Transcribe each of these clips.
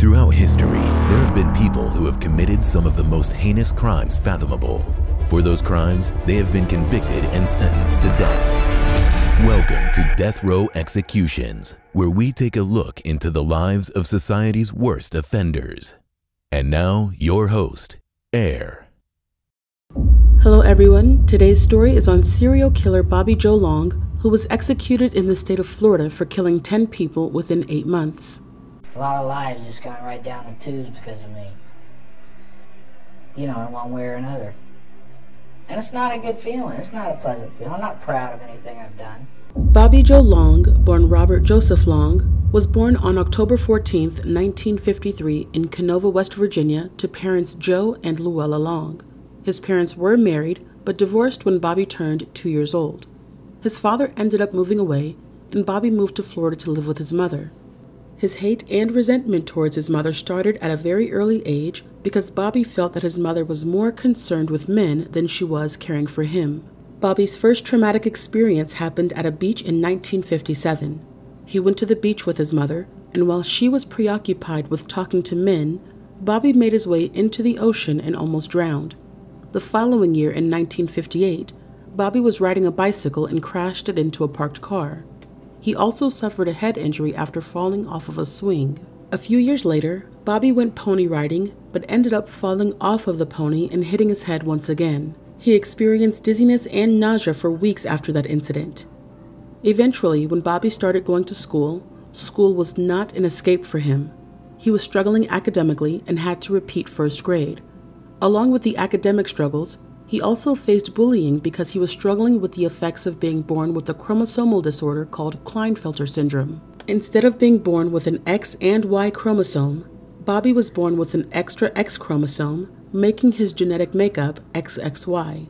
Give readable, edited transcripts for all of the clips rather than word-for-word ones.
Throughout history, there have been people who have committed some of the most heinous crimes fathomable. For those crimes, they have been convicted and sentenced to death. Welcome to Death Row Executions, where we take a look into the lives of society's worst offenders. And now, your host, Air. Hello everyone, today's story is on serial killer Bobby Joe Long, who was executed in the state of Florida for killing 10 people within 8 months. A lot of lives just got right down the tubes because of me. You know, in one way or another. And it's not a good feeling. It's not a pleasant feeling. I'm not proud of anything I've done. Bobby Joe Long, born Robert Joseph Long, was born on October 14, 1953 in Canova, West Virginia, to parents Joe and Luella Long. His parents were married, but divorced when Bobby turned 2 years old. His father ended up moving away, and Bobby moved to Florida to live with his mother. His hate and resentment towards his mother started at a very early age because Bobby felt that his mother was more concerned with men than she was caring for him. Bobby's first traumatic experience happened at a beach in 1957. He went to the beach with his mother, and while she was preoccupied with talking to men, Bobby made his way into the ocean and almost drowned. The following year, in 1958, Bobby was riding a bicycle and crashed it into a parked car. He also suffered a head injury after falling off of a swing. A few years later, Bobby went pony riding, but ended up falling off of the pony and hitting his head once again. He experienced dizziness and nausea for weeks after that incident. Eventually, when Bobby started going to school, school was not an escape for him. He was struggling academically and had to repeat first grade. Along with the academic struggles, he also faced bullying because he was struggling with the effects of being born with a chromosomal disorder called Klinefelter syndrome. Instead of being born with an X and Y chromosome, Bobby was born with an extra X chromosome, making his genetic makeup XXY.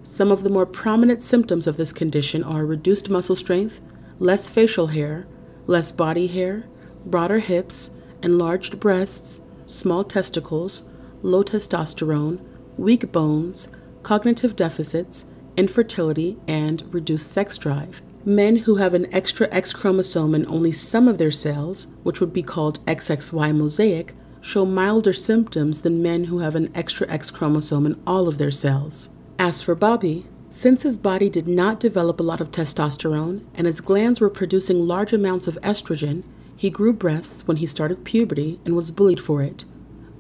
Some of the more prominent symptoms of this condition are reduced muscle strength, less facial hair, less body hair, broader hips, enlarged breasts, small testicles, low testosterone, weak bones, cognitive deficits, infertility, and reduced sex drive. Men who have an extra X chromosome in only some of their cells, which would be called XXY mosaic, show milder symptoms than men who have an extra X chromosome in all of their cells. As for Bobby, since his body did not develop a lot of testosterone and his glands were producing large amounts of estrogen, he grew breasts when he started puberty and was bullied for it.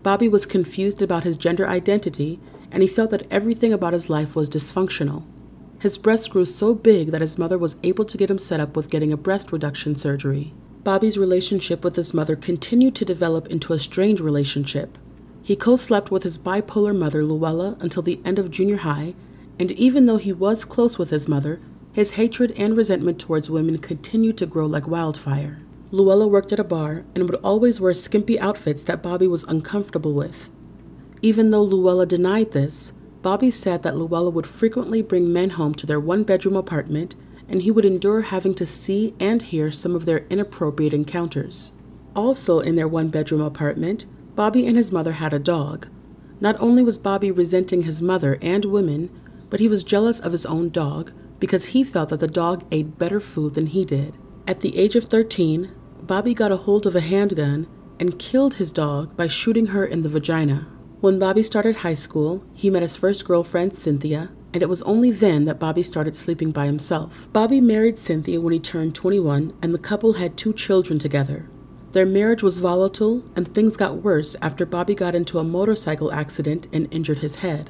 Bobby was confused about his gender identity, and he felt that everything about his life was dysfunctional. His breasts grew so big that his mother was able to get him set up with getting a breast reduction surgery. Bobby's relationship with his mother continued to develop into a strained relationship. He co-slept with his bipolar mother, Luella, until the end of junior high, and even though he was close with his mother, his hatred and resentment towards women continued to grow like wildfire. Luella worked at a bar and would always wear skimpy outfits that Bobby was uncomfortable with. Even though Luella denied this, Bobby said that Luella would frequently bring men home to their one-bedroom apartment, and he would endure having to see and hear some of their inappropriate encounters. Also in their one-bedroom apartment, Bobby and his mother had a dog. Not only was Bobby resenting his mother and women, but he was jealous of his own dog because he felt that the dog ate better food than he did. At the age of 13, Bobby got a hold of a handgun and killed his dog by shooting her in the vagina. When Bobby started high school, he met his first girlfriend, Cynthia, and it was only then that Bobby started sleeping by himself. Bobby married Cynthia when he turned 21, and the couple had 2 children together. Their marriage was volatile, and things got worse after Bobby got into a motorcycle accident and injured his head.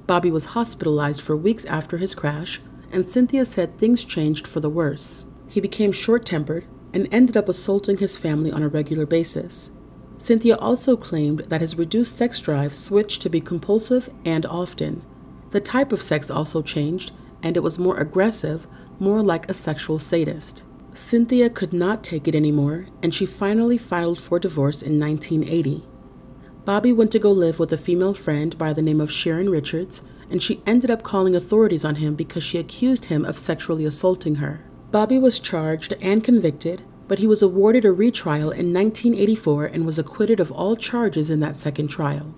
Bobby was hospitalized for weeks after his crash, and Cynthia said things changed for the worse. He became short-tempered and ended up assaulting his family on a regular basis. Cynthia also claimed that his reduced sex drive switched to be compulsive and often. The type of sex also changed, and it was more aggressive, more like a sexual sadist. Cynthia could not take it anymore, and she finally filed for divorce in 1980. Bobby went to go live with a female friend by the name of Sharon Richards, and she ended up calling authorities on him because she accused him of sexually assaulting her. Bobby was charged and convicted, but he was awarded a retrial in 1984 and was acquitted of all charges in that second trial.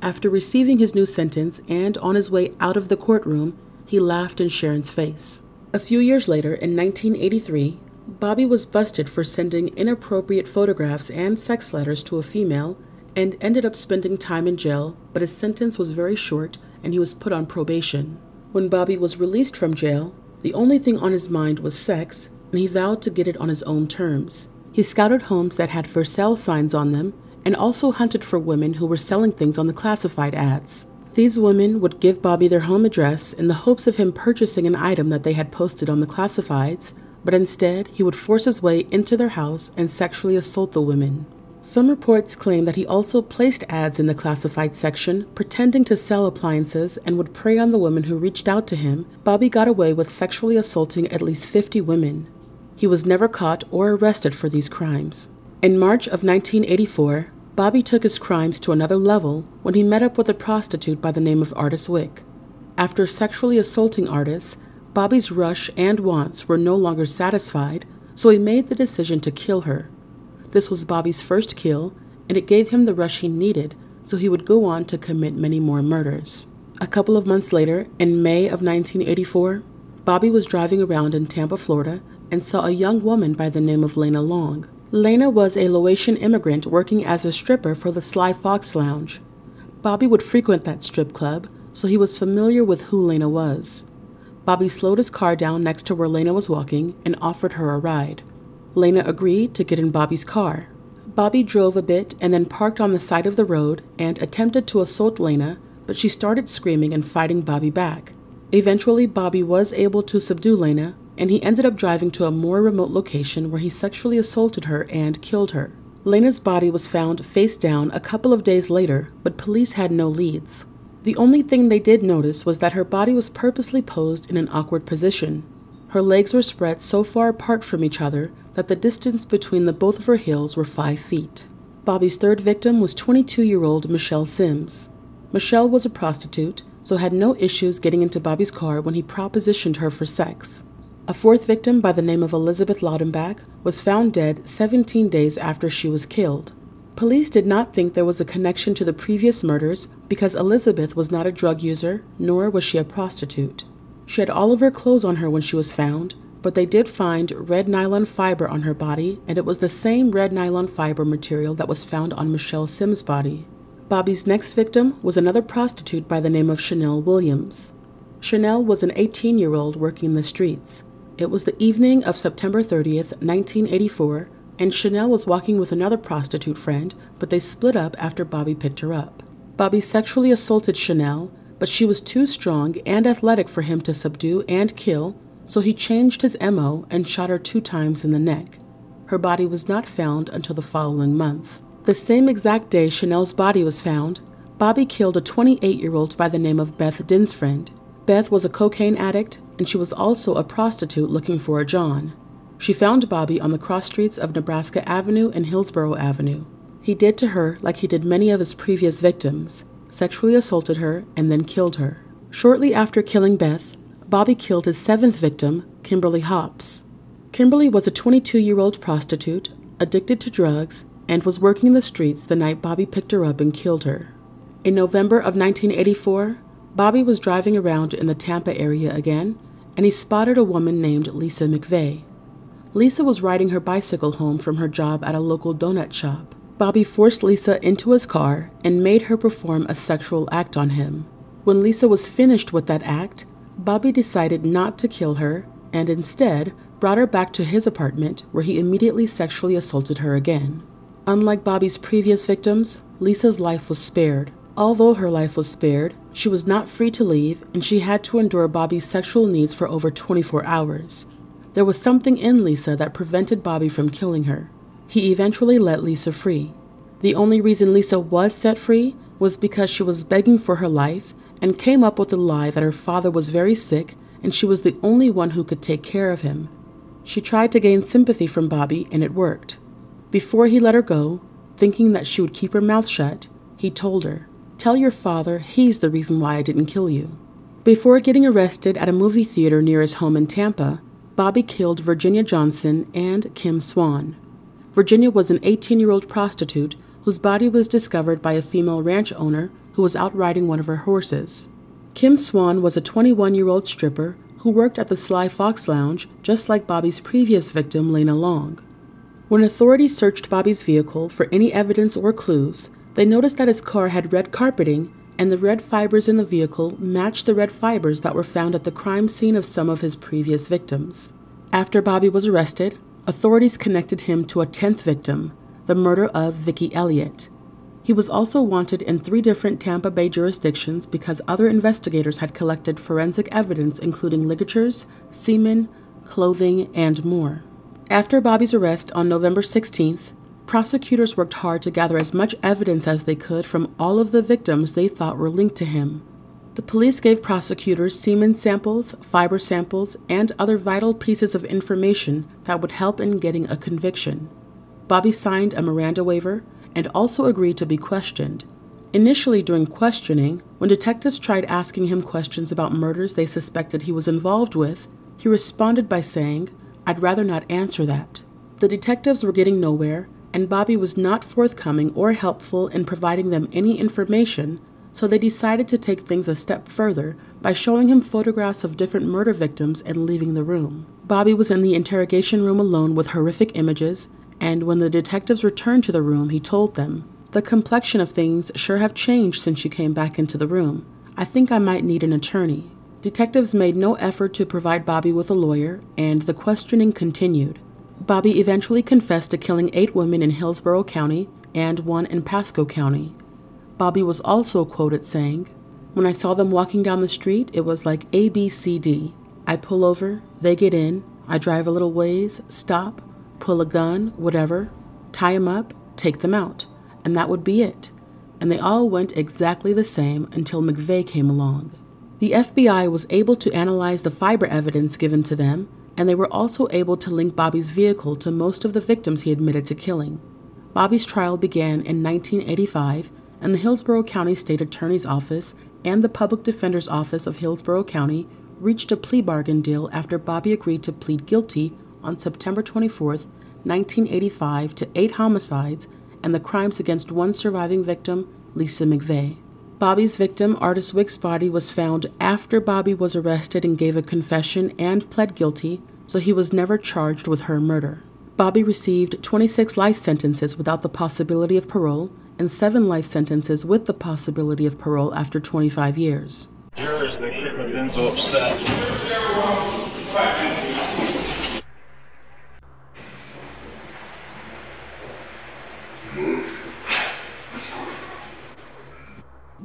After receiving his new sentence and on his way out of the courtroom, he laughed in Sharon's face. A few years later, in 1983, Bobby was busted for sending inappropriate photographs and sex letters to a female and ended up spending time in jail, but his sentence was very short and he was put on probation. When Bobby was released from jail, the only thing on his mind was sex, and he vowed to get it on his own terms. He scouted homes that had for sale signs on them and also hunted for women who were selling things on the classified ads. These women would give Bobby their home address in the hopes of him purchasing an item that they had posted on the classifieds, but instead he would force his way into their house and sexually assault the women. Some reports claim that he also placed ads in the classified section pretending to sell appliances and would prey on the women who reached out to him. Bobby got away with sexually assaulting at least 50 women. He was never caught or arrested for these crimes. In March of 1984, Bobby took his crimes to another level when he met up with a prostitute by the name of Artis Wick. After sexually assaulting Artis, Bobby's rush and wants were no longer satisfied, so he made the decision to kill her. This was Bobby's first kill, and it gave him the rush he needed, so he would go on to commit many more murders. A couple of months later, in May of 1984, Bobby was driving around in Tampa, Florida, and saw a young woman by the name of Lena Long. Lena was a Laotian immigrant working as a stripper for the Sly Fox Lounge. Bobby would frequent that strip club, so he was familiar with who Lena was. Bobby slowed his car down next to where Lena was walking and offered her a ride. Lena agreed to get in Bobby's car. Bobby drove a bit and then parked on the side of the road and attempted to assault Lena, but she started screaming and fighting Bobby back. Eventually, Bobby was able to subdue Lena, and he ended up driving to a more remote location where he sexually assaulted her and killed her. Lena's body was found face down a couple of days later, but police had no leads. The only thing they did notice was that her body was purposely posed in an awkward position. Her legs were spread so far apart from each other that the distance between the both of her heels were 5 feet. Bobby's third victim was 22-year-old Michelle Sims. Michelle was a prostitute, so had no issues getting into Bobby's car when he propositioned her for sex. A fourth victim by the name of Elizabeth Laudenbach was found dead 17 days after she was killed. Police did not think there was a connection to the previous murders because Elizabeth was not a drug user, nor was she a prostitute. She had all of her clothes on her when she was found, but they did find red nylon fiber on her body, and it was the same red nylon fiber material that was found on Michelle Sims' body. Bobby's next victim was another prostitute by the name of Chanel Williams. Chanel was an 18-year-old working the streets. It was the evening of September 30th, 1984, and Chanel was walking with another prostitute friend, but they split up after Bobby picked her up. Bobby sexually assaulted Chanel, but she was too strong and athletic for him to subdue and kill, so he changed his MO and shot her 2 times in the neck. Her body was not found until the following month. The same exact day Chanel's body was found, Bobby killed a 28-year-old by the name of Beth Dinsfriend. Beth was a cocaine addict, and she was also a prostitute looking for a John. She found Bobby on the cross streets of Nebraska Avenue and Hillsborough Avenue. He did to her like he did many of his previous victims, sexually assaulted her, and then killed her. Shortly after killing Beth, Bobby killed his 7th victim, Kimberly Hops. Kimberly was a 22-year-old prostitute, addicted to drugs, and was working the streets the night Bobby picked her up and killed her. In November of 1984, Bobby was driving around in the Tampa area again, and he spotted a woman named Lisa McVeigh. Lisa was riding her bicycle home from her job at a local donut shop. Bobby forced Lisa into his car and made her perform a sexual act on him. When Lisa was finished with that act, Bobby decided not to kill her and instead brought her back to his apartment where he immediately sexually assaulted her again. Unlike Bobby's previous victims, Lisa's life was spared. Although her life was spared, she was not free to leave and she had to endure Bobby's sexual needs for over 24 hours. There was something in Lisa that prevented Bobby from killing her. He eventually let Lisa free. The only reason Lisa was set free was because she was begging for her life and came up with the lie that her father was very sick and she was the only one who could take care of him. She tried to gain sympathy from Bobby and it worked. Before he let her go, thinking that she would keep her mouth shut, he told her, "Tell your father he's the reason why I didn't kill you." Before getting arrested at a movie theater near his home in Tampa, Bobby killed Virginia Johnson and Kim Swan. Virginia was an 18-year-old prostitute whose body was discovered by a female ranch owner who was out riding one of her horses. Kim Swan was a 21-year-old stripper who worked at the Sly Fox Lounge just like Bobby's previous victim, Lena Long. When authorities searched Bobby's vehicle for any evidence or clues, they noticed that his car had red carpeting, and the red fibers in the vehicle matched the red fibers that were found at the crime scene of some of his previous victims. After Bobby was arrested, authorities connected him to a 10th victim, the murder of Vicki Elliott. He was also wanted in 3 different Tampa Bay jurisdictions because other investigators had collected forensic evidence including ligatures, semen, clothing, and more. After Bobby's arrest on November 16th, prosecutors worked hard to gather as much evidence as they could from all of the victims they thought were linked to him. The police gave prosecutors semen samples, fiber samples, and other vital pieces of information that would help in getting a conviction. Bobby signed a Miranda waiver and also agreed to be questioned. Initially during questioning, when detectives tried asking him questions about murders they suspected he was involved with, he responded by saying, "I'd rather not answer that." The detectives were getting nowhere, and Bobby was not forthcoming or helpful in providing them any information, so they decided to take things a step further by showing him photographs of different murder victims and leaving the room. Bobby was in the interrogation room alone with horrific images, and when the detectives returned to the room, he told them, "The complexion of things sure have changed since you came back into the room. I think I might need an attorney." Detectives made no effort to provide Bobby with a lawyer, and the questioning continued. Bobby eventually confessed to killing 8 women in Hillsborough County and 1 in Pasco County. Bobby was also quoted saying, "When I saw them walking down the street, it was like ABCD. I pull over, they get in, I drive a little ways, stop, pull a gun, whatever, tie them up, take them out, and that would be it. And they all went exactly the same until McVeigh came along." The FBI was able to analyze the fiber evidence given to them, and they were also able to link Bobby's vehicle to most of the victims he admitted to killing. Bobby's trial began in 1985, and the Hillsborough County State Attorney's Office and the Public Defender's Office of Hillsborough County reached a plea bargain deal after Bobby agreed to plead guilty on September 24, 1985 to 8 homicides and the crimes against 1 surviving victim, Lisa McVeigh. Bobby's victim, Artis Wick's body was found after Bobby was arrested and gave a confession and pled guilty, so he was never charged with her murder. Bobby received 26 life sentences without the possibility of parole and 7 life sentences with the possibility of parole after 25 years. Jurors, they shouldn't have been so upset.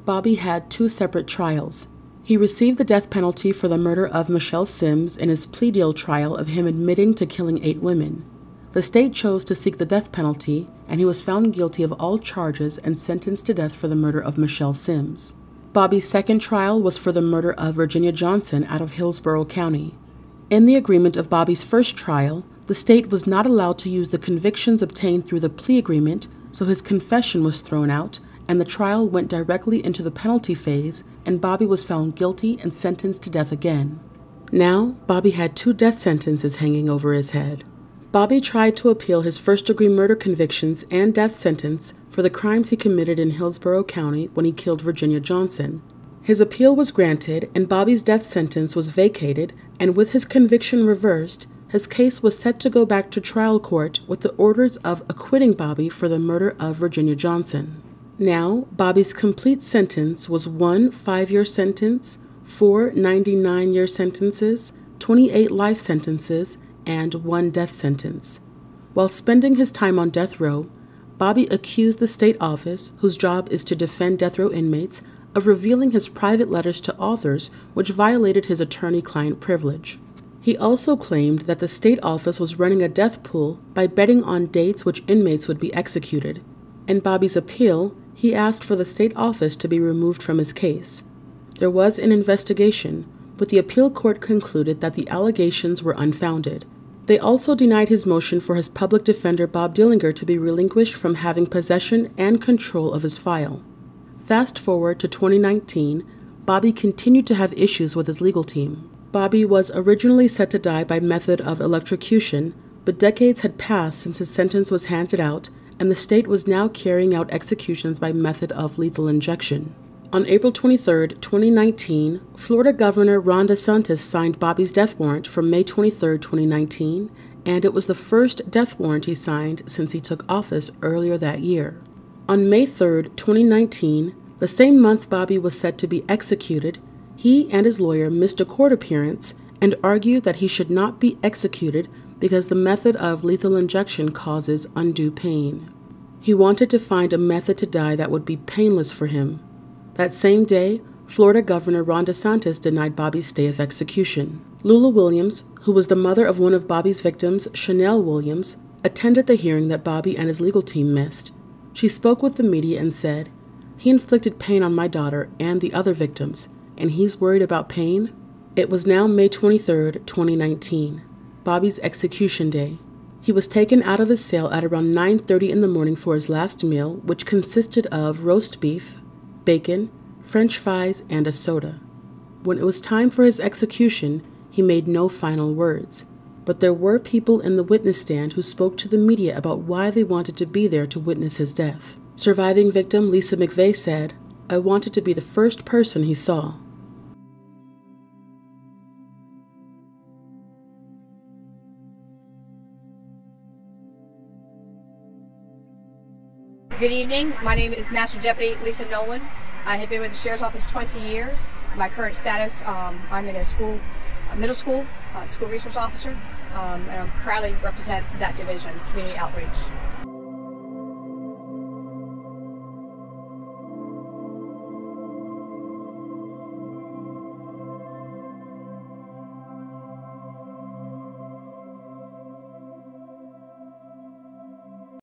Bobby had 2 separate trials. He received the death penalty for the murder of Michelle Sims in his plea deal trial of him admitting to killing 8 women. The state chose to seek the death penalty, and he was found guilty of all charges and sentenced to death for the murder of Michelle Sims. Bobby's second trial was for the murder of Virginia Johnson out of Hillsborough County. In the agreement of Bobby's first trial, the state was not allowed to use the convictions obtained through the plea agreement, so his confession was thrown out, and the trial went directly into the penalty phase, and Bobby was found guilty and sentenced to death again. Now, Bobby had 2 death sentences hanging over his head. Bobby tried to appeal his first-degree murder convictions and death sentence for the crimes he committed in Hillsborough County when he killed Virginia Johnson. His appeal was granted, and Bobby's death sentence was vacated, and with his conviction reversed, his case was set to go back to trial court with the orders of acquitting Bobby for the murder of Virginia Johnson. Now, Bobby's complete sentence was 1 5-year sentence, 4 99-year sentences, 28 life sentences, and 1 death sentence. While spending his time on death row, Bobby accused the state office, whose job is to defend death row inmates, of revealing his private letters to authors which violated his attorney-client privilege. He also claimed that the state office was running a death pool by betting on dates which inmates would be executed. In Bobby's appeal, he asked for the state office to be removed from his case. There was an investigation, but the appeal court concluded that the allegations were unfounded. They also denied his motion for his public defender Bob Dillinger to be relinquished from having possession and control of his file. Fast forward to 2019, Bobby continued to have issues with his legal team. Bobby was originally set to die by method of electrocution, but decades had passed since his sentence was handed out, and the state was now carrying out executions by method of lethal injection. On April 23, 2019, Florida Governor Ron DeSantis signed Bobby's death warrant for May 23, 2019, and it was the first death warrant he signed since he took office earlier that year. On May 3, 2019, the same month Bobby was set to be executed, he and his lawyer missed a court appearance and argued that he should not be executed because the method of lethal injection causes undue pain. He wanted to find a method to die that would be painless for him. That same day, Florida Governor Ron DeSantis denied Bobby's stay of execution. Lula Williams, who was the mother of one of Bobby's victims, Chanel Williams, attended the hearing that Bobby and his legal team missed. She spoke with the media and said, "He inflicted pain on my daughter and the other victims, and he's worried about pain?" It was now May 23, 2019, Bobby's execution day. He was taken out of his cell at around 9:30 in the morning for his last meal, which consisted of roast beef, bacon, French fries, and a soda. When it was time for his execution, he made no final words. But there were people in the witness stand who spoke to the media about why they wanted to be there to witness his death. Surviving victim Lisa McVeigh said, "I wanted to be the first person he saw." Good evening. My name is Master Deputy Lisa Nolan. I have been with the Sheriff's Office 20 years. My current status, I'm in a middle school, school resource officer, and I proudly represent that division, community outreach.